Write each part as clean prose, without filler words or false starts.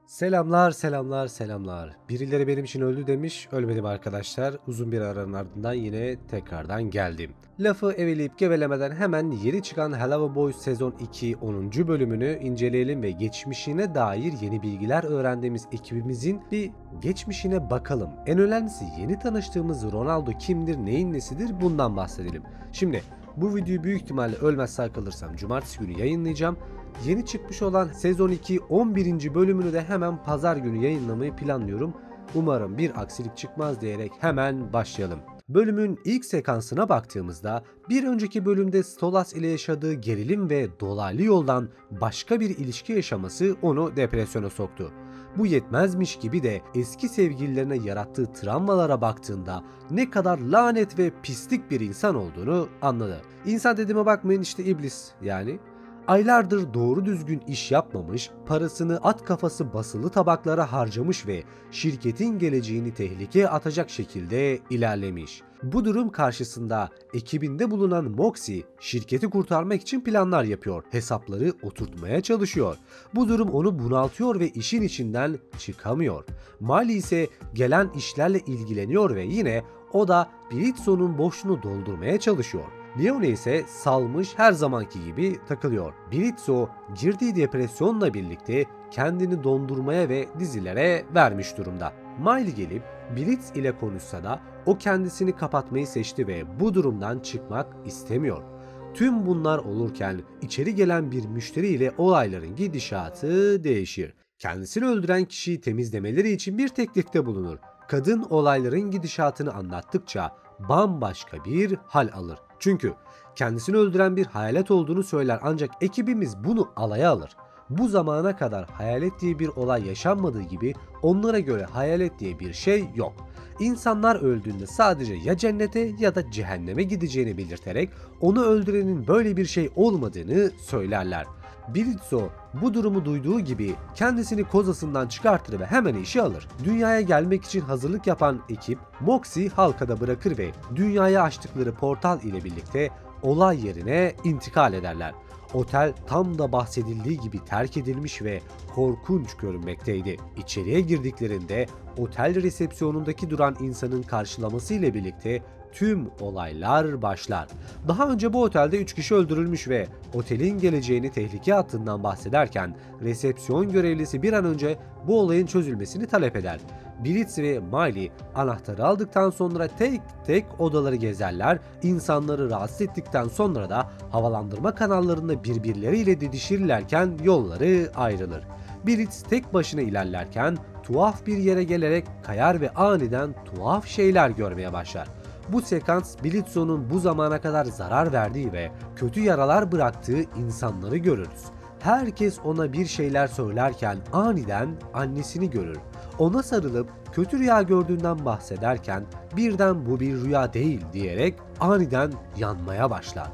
Selamlar, selamlar, selamlar. Birileri benim için öldü demiş, ölmedim arkadaşlar. Uzun bir aranın ardından yine tekrardan geldim. Lafı eveleyip gevelemeden hemen yeni çıkan Hello Boys sezon 2 10. bölümünü inceleyelim ve geçmişine dair yeni bilgiler öğrendiğimiz ekibimizin bir geçmişine bakalım. En önemlisi yeni tanıştığımız Ronaldo kimdir, neyin nesidir bundan bahsedelim. Şimdi bu videoyu büyük ihtimalle ölmezse kalırsam cumartesi günü yayınlayacağım. Yeni çıkmış olan sezon 2 11. bölümünü de hemen pazar günü yayınlamayı planlıyorum. Umarım bir aksilik çıkmaz diyerek hemen başlayalım. Bölümün ilk sekansına baktığımızda bir önceki bölümde Stolas ile yaşadığı gerilim ve dolaylı yoldan başka bir ilişki yaşaması onu depresyona soktu. Bu yetmezmiş gibi de eski sevgililerine yarattığı travmalara baktığında ne kadar lanet ve pislik bir insan olduğunu anladı. İnsan dediğime bakmayın, işte iblis yani. Aylardır doğru düzgün iş yapmamış, parasını at kafası basılı tabaklara harcamış ve şirketin geleceğini tehlikeye atacak şekilde ilerlemiş. Bu durum karşısında ekibinde bulunan Moxie şirketi kurtarmak için planlar yapıyor, hesapları oturtmaya çalışıyor. Bu durum onu bunaltıyor ve işin içinden çıkamıyor. Mali ise gelen işlerle ilgileniyor ve yine o da Blitzo'nun boşluğunu doldurmaya çalışıyor. Leone ise salmış her zamanki gibi takılıyor. Blitzo girdiği depresyonla birlikte kendini dondurmaya ve dizilere vermiş durumda. Miley gelip Blitz ile konuşsa da o kendisini kapatmayı seçti ve bu durumdan çıkmak istemiyor. Tüm bunlar olurken içeri gelen bir müşteri ile olayların gidişatı değişir. Kendisini öldüren kişiyi temizlemeleri için bir teklifte bulunur. Kadın olayların gidişatını anlattıkça bambaşka bir hal alır. Çünkü kendisini öldüren bir hayalet olduğunu söyler, ancak ekibimiz bunu alaya alır. Bu zamana kadar hayalet diye bir olay yaşanmadığı gibi onlara göre hayalet diye bir şey yok. İnsanlar öldüğünde sadece ya cennete ya da cehenneme gideceğini belirterek onu öldürenin böyle bir şey olmadığını söylerler. Blitzo bu durumu duyduğu gibi kendisini kozasından çıkartır ve hemen işe alır. Dünyaya gelmek için hazırlık yapan ekip Moxie halkada bırakır ve dünyaya açtıkları portal ile birlikte olay yerine intikal ederler. Otel tam da bahsedildiği gibi terk edilmiş ve korkunç görünmekteydi. İçeriye girdiklerinde otel resepsiyonundaki duran insanın karşılaması ile birlikte tüm olaylar başlar. Daha önce bu otelde 3 kişi öldürülmüş ve otelin geleceğini tehlikeye attığından bahsederken resepsiyon görevlisi bir an önce bu olayın çözülmesini talep eder. Blitz ve Miley anahtarı aldıktan sonra tek tek odaları gezerler, insanları rahatsız ettikten sonra da havalandırma kanallarında birbirleriyle didişirlerken yolları ayrılır. Blitz tek başına ilerlerken tuhaf bir yere gelerek kayar ve aniden tuhaf şeyler görmeye başlar. Bu sekans Blitzo'nun bu zamana kadar zarar verdiği ve kötü yaralar bıraktığı insanları görürüz. Herkes ona bir şeyler söylerken aniden annesini görür. Ona sarılıp kötü rüya gördüğünden bahsederken birden bu bir rüya değil diyerek aniden yanmaya başlar.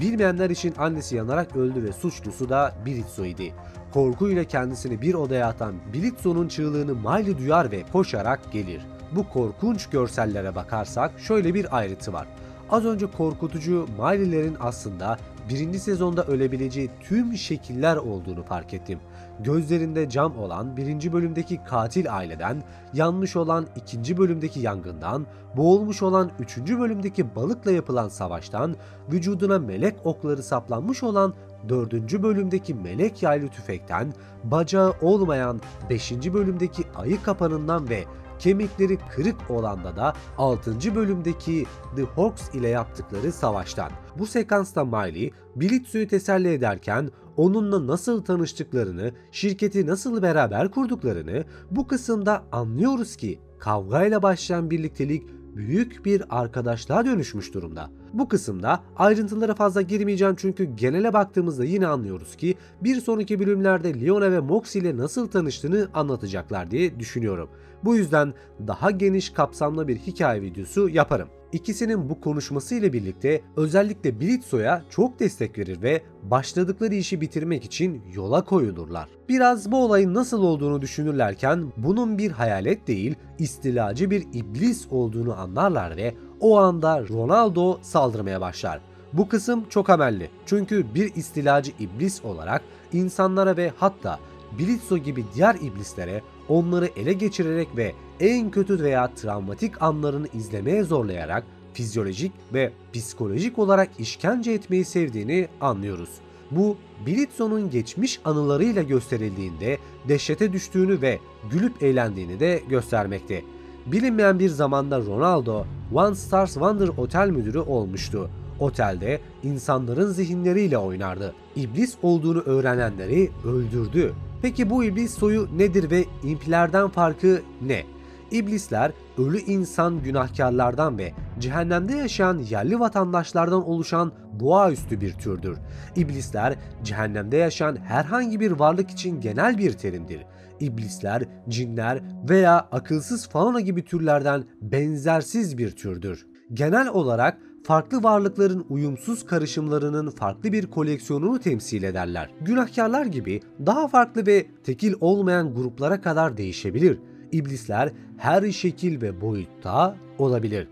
Bilmeyenler için annesi yanarak öldü ve suçlusu da Blitzo idi. Korkuyla kendisini bir odaya atan Blitzo'nun çığlığını Miley duyar ve koşarak gelir. Bu korkunç görsellere bakarsak şöyle bir ayrıntı var. Az önce korkutucu Miley'lerin aslında birinci sezonda ölebileceği tüm şekiller olduğunu fark ettim. Gözlerinde cam olan birinci bölümdeki katil aileden, yanmış olan ikinci bölümdeki yangından, boğulmuş olan üçüncü bölümdeki balıkla yapılan savaştan, vücuduna melek okları saplanmış olan dördüncü bölümdeki melek yaylı tüfekten, bacağı olmayan beşinci bölümdeki ayı kapanından ve kemikleri kırık olanda da 6. bölümdeki The Hawks ile yaptıkları savaştan. Bu sekansta Miley, Blitzo'yu teselli ederken onunla nasıl tanıştıklarını, şirketi nasıl beraber kurduklarını, bu kısımda anlıyoruz ki kavgayla başlayan birliktelik büyük bir arkadaşlığa dönüşmüş durumda. Bu kısımda ayrıntılara fazla girmeyeceğim çünkü genele baktığımızda yine anlıyoruz ki bir sonraki bölümlerde Leone ve Moxie ile nasıl tanıştığını anlatacaklar diye düşünüyorum. Bu yüzden daha geniş kapsamlı bir hikaye videosu yaparım. İkisinin bu konuşması ile birlikte özellikle Blitzo'ya çok destek verir ve başladıkları işi bitirmek için yola koyulurlar. Biraz bu olayın nasıl olduğunu düşünürlerken bunun bir hayalet değil, istilacı bir iblis olduğunu anlarlar ve o anda Ronaldo saldırmaya başlar. Bu kısım çok amelli çünkü bir istilacı iblis olarak insanlara ve hatta Blitzo gibi diğer iblislere onları ele geçirerek ve en kötü veya travmatik anlarını izlemeye zorlayarak fizyolojik ve psikolojik olarak işkence etmeyi sevdiğini anlıyoruz. Bu, Blitzo'nun geçmiş anılarıyla gösterildiğinde dehşete düştüğünü ve gülüp eğlendiğini de göstermekte. Bilinmeyen bir zamanda Ronaldo, One Stars Wonder Otel müdürü olmuştu. Otelde insanların zihinleriyle oynardı. İblis olduğunu öğrenenleri öldürdü. Peki bu iblis soyu nedir ve impilerden farkı ne? İblisler, ölü insan günahkarlardan ve cehennemde yaşayan yerli vatandaşlardan oluşan doğaüstü bir türdür. İblisler, cehennemde yaşayan herhangi bir varlık için genel bir terimdir. İblisler, cinler veya akılsız fauna gibi türlerden benzersiz bir türdür. Genel olarak farklı varlıkların uyumsuz karışımlarının farklı bir koleksiyonunu temsil ederler. Günahkarlar gibi daha farklı ve tekil olmayan gruplara kadar değişebilir. İblisler her şekil ve boyutta olabilir.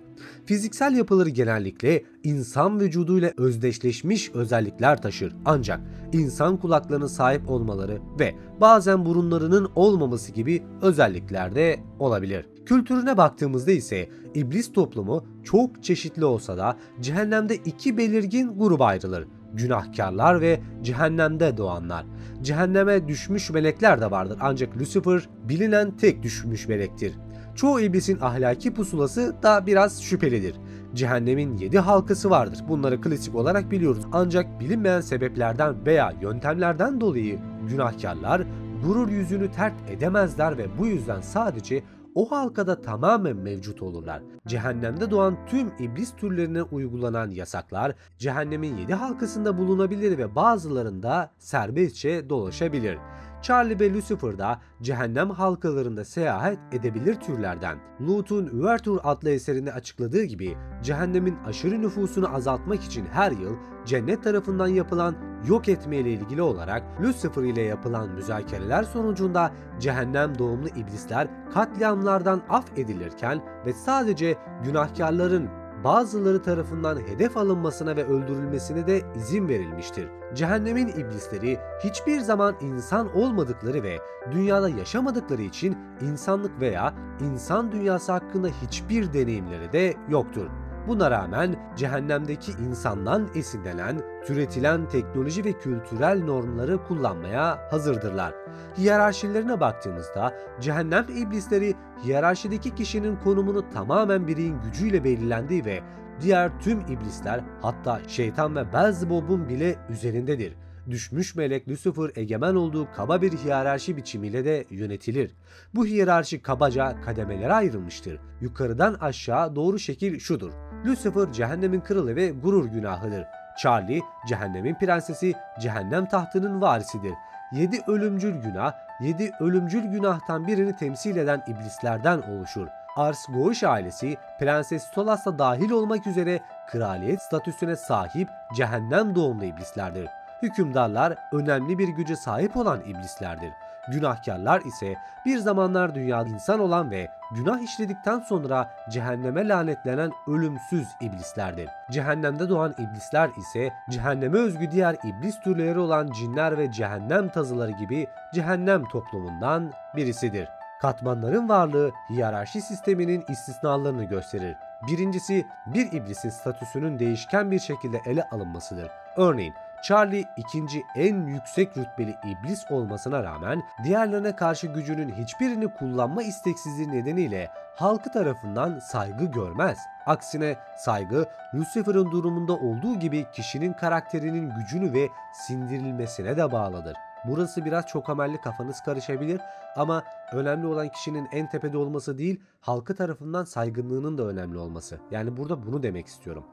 Fiziksel yapıları genellikle insan vücuduyla özdeşleşmiş özellikler taşır. Ancak insan kulaklarına sahip olmaları ve bazen burunlarının olmaması gibi özellikler de olabilir. Kültürüne baktığımızda ise iblis toplumu çok çeşitli olsa da cehennemde iki belirgin gruba ayrılır. Günahkarlar ve cehennemde doğanlar. Cehenneme düşmüş melekler de vardır ancak Lucifer bilinen tek düşmüş melektir. Çoğu iblisin ahlaki pusulası da biraz şüphelidir. Cehennemin 7 halkası vardır. Bunları klasik olarak biliyoruz. Ancak bilinmeyen sebeplerden veya yöntemlerden dolayı günahkarlar gurur yüzünü terk edemezler ve bu yüzden sadece o halkada tamamen mevcut olurlar. Cehennemde doğan tüm iblis türlerine uygulanan yasaklar cehennemin 7 halkasında bulunabilir ve bazılarında serbestçe dolaşabilir. Charlie ve Lucifer da cehennem halkalarında seyahat edebilir türlerden. Lut'un Ouverture adlı eserinde açıkladığı gibi cehennemin aşırı nüfusunu azaltmak için her yıl cennet tarafından yapılan yok etme ile ilgili olarak Lucifer ile yapılan müzakereler sonucunda cehennem doğumlu iblisler katliamlardan af edilirken ve sadece günahkarların bazıları tarafından hedef alınmasına ve öldürülmesine de izin verilmiştir. Cehennemin iblisleri hiçbir zaman insan olmadıkları ve dünyada yaşamadıkları için insanlık veya insan dünyası hakkında hiçbir deneyimleri de yoktur. Buna rağmen cehennemdeki insandan esinlenen, türetilen teknoloji ve kültürel normları kullanmaya hazırdırlar. Hiyerarşilerine baktığımızda cehennem iblisleri hiyerarşideki kişinin konumunu tamamen bireyin gücüyle belirlendiği ve diğer tüm iblisler hatta şeytan ve Belzebub'un bile üzerindedir. Düşmüş melek Lucifer egemen olduğu kaba bir hiyerarşi biçimiyle de yönetilir. Bu hiyerarşi kabaca kademelere ayrılmıştır. Yukarıdan aşağı doğru şekil şudur. Lucifer cehennemin kralı ve gurur günahıdır. Charlie cehennemin prensesi, cehennem tahtının varisidir. 7 ölümcül günah, 7 ölümcül günahtan birini temsil eden iblislerden oluşur. Ars Goesch ailesi Prenses Stolas'ta dahil olmak üzere kraliyet statüsüne sahip cehennem doğumlu iblislerdir. Hükümdarlar önemli bir güce sahip olan iblislerdir. Günahkarlar ise bir zamanlar dünyada insan olan ve günah işledikten sonra cehenneme lanetlenen ölümsüz iblislerdir. Cehennemde doğan iblisler ise cehenneme özgü diğer iblis türleri olan cinler ve cehennem tazıları gibi cehennem toplumundan birisidir. Katmanların varlığı hiyerarşi sisteminin istisnalarını gösterir. Birincisi, bir iblisin statüsünün değişken bir şekilde ele alınmasıdır. Örneğin Charlie ikinci en yüksek rütbeli iblis olmasına rağmen diğerlerine karşı gücünün hiçbirini kullanma isteksizliği nedeniyle halkı tarafından saygı görmez. Aksine saygı Lucifer'ın durumunda olduğu gibi kişinin karakterinin gücünü ve sindirilmesine de bağlıdır. Burası biraz çok amelli, kafanız karışabilir ama önemli olan kişinin en tepede olması değil, halkı tarafından saygınlığının da önemli olması. Yani burada bunu demek istiyorum.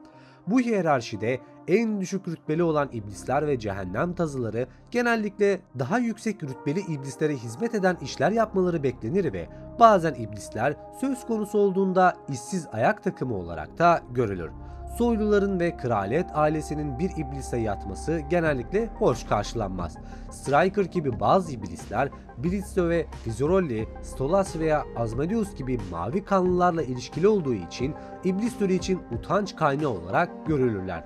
Bu hiyerarşide en düşük rütbeli olan iblisler ve cehennem tazıları genellikle daha yüksek rütbeli iblislere hizmet eden işler yapmaları beklenir ve bazen iblisler söz konusu olduğunda işsiz ayak takımı olarak da görülür. Soyluların ve kraliyet ailesinin bir iblise yatması genellikle hoş karşılanmaz. Striker gibi bazı iblisler Blitzo ve Fizorolli, Stolas veya Asmodeus gibi mavi kanlılarla ilişkili olduğu için iblis türü için utanç kaynağı olarak görülürler.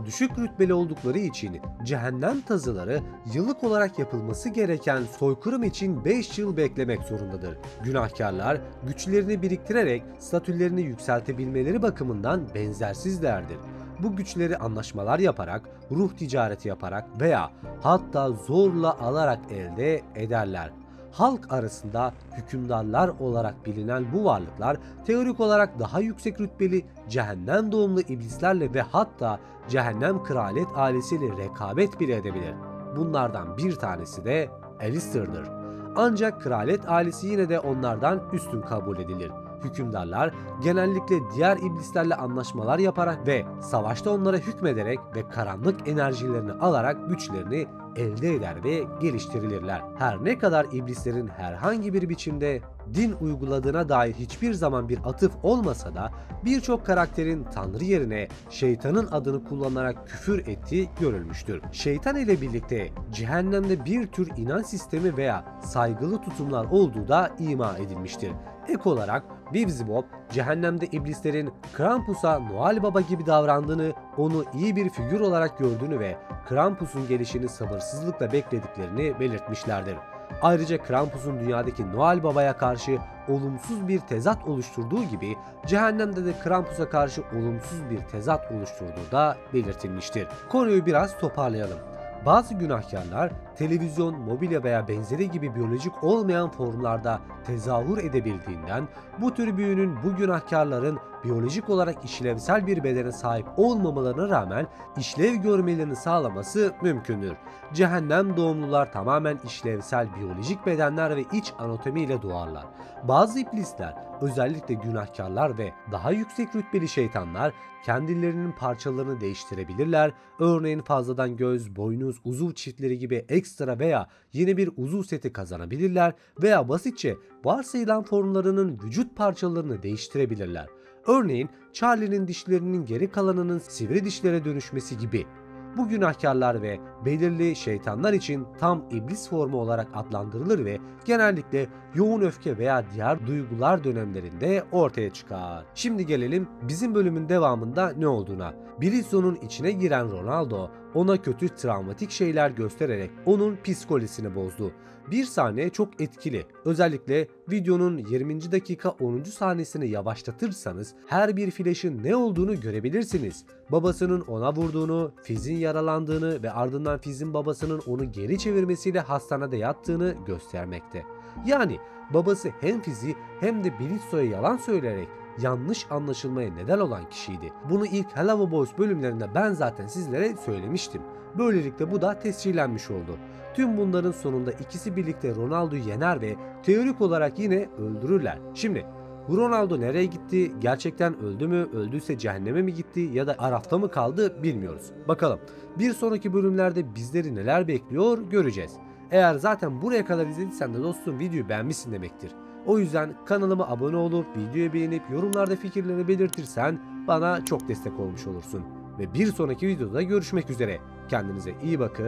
düşük rütbeli oldukları için cehennem tazıları yıllık olarak yapılması gereken soykırım için 5 yıl beklemek zorundadır. Günahkarlar güçlerini biriktirerek statülerini yükseltebilmeleri bakımından benzersizlerdir. Bu güçleri anlaşmalar yaparak, ruh ticareti yaparak veya hatta zorla alarak elde ederler. Halk arasında hükümdarlar olarak bilinen bu varlıklar teorik olarak daha yüksek rütbeli cehennem doğumlu iblislerle ve hatta cehennem kraliyet ailesiyle rekabet bile edebilir. Bunlardan bir tanesi de Alistair'dır. Ancak kraliyet ailesi yine de onlardan üstün kabul edilir. Hükümdarlar genellikle diğer iblislerle anlaşmalar yaparak ve savaşta onlara hükmederek ve karanlık enerjilerini alarak güçlerini elde eder ve geliştirilirler. Her ne kadar iblislerin herhangi bir biçimde din uyguladığına dair hiçbir zaman bir atıf olmasa da birçok karakterin Tanrı yerine şeytanın adını kullanarak küfür ettiği görülmüştür. Şeytan ile birlikte cehennemde bir tür inanç sistemi veya saygılı tutumlar olduğu da ima edilmiştir. Ek olarak Beelzebub, cehennemde iblislerin Krampus'a Noel Baba gibi davrandığını, onu iyi bir figür olarak gördüğünü ve Krampus'un gelişini sabırsızlıkla beklediklerini belirtmişlerdir. Ayrıca Krampus'un dünyadaki Noel Baba'ya karşı olumsuz bir tezat oluşturduğu gibi cehennemde de Krampus'a karşı olumsuz bir tezat oluşturduğu da belirtilmiştir. Konuyu biraz toparlayalım. Bazı günahkarlar televizyon, mobilya veya benzeri gibi biyolojik olmayan formlarda tezahür edebildiğinden bu tür büyünün bu günahkarların biyolojik olarak işlevsel bir bedene sahip olmamalarına rağmen işlev görmelerini sağlaması mümkündür. Cehennem doğumlular tamamen işlevsel biyolojik bedenler ve iç anatomiyle doğarlar. Bazı iblisler, özellikle günahkarlar ve daha yüksek rütbeli şeytanlar kendilerinin parçalarını değiştirebilirler. Örneğin fazladan göz, boynuz, uzuv çiftleri gibi ekstra veya yeni bir uzuv seti kazanabilirler veya basitçe varsayılan formlarının vücut parçalarını değiştirebilirler. Örneğin Charlie'nin dişlerinin geri kalanının sivri dişlere dönüşmesi gibi. Bu günahkarlar ve belirli şeytanlar için tam iblis formu olarak adlandırılır ve genellikle yoğun öfke veya diğer duygular dönemlerinde ortaya çıkar. Şimdi gelelim bizim bölümün devamında ne olduğuna. Brizzo'nun içine giren Ronaldo ona kötü travmatik şeyler göstererek onun psikolojisini bozdu. Bir sahne çok etkili. Özellikle videonun 20. dakika 10. sahnesini yavaşlatırsanız her bir flash'ın ne olduğunu görebilirsiniz. Babasının ona vurduğunu, Fizz'in yaralandığını ve ardından Fizz'in babasının onu geri çevirmesiyle hastanede yattığını göstermekte. Yani babası hem Fizz'i hem de Brizzo'ya yalan söyleyerek yanlış anlaşılmaya neden olan kişiydi. Bunu ilk Hello Boys bölümlerinde ben zaten sizlere söylemiştim. Böylelikle bu da tescillenmiş oldu. Tüm bunların sonunda ikisi birlikte Ronaldo'yu yener ve teorik olarak yine öldürürler. Şimdi bu Ronaldo nereye gitti? Gerçekten öldü mü? Öldüyse cehenneme mi gitti? Ya da Araf'ta mı kaldı? Bilmiyoruz. Bakalım bir sonraki bölümlerde bizleri neler bekliyor göreceğiz. Eğer zaten buraya kadar izlediysen de dostum videoyu beğenmişsin demektir. O yüzden kanalıma abone olup videoyu beğenip yorumlarda fikirlerini belirtirsen bana çok destek olmuş olursun. Ve bir sonraki videoda görüşmek üzere. Kendinize iyi bakın.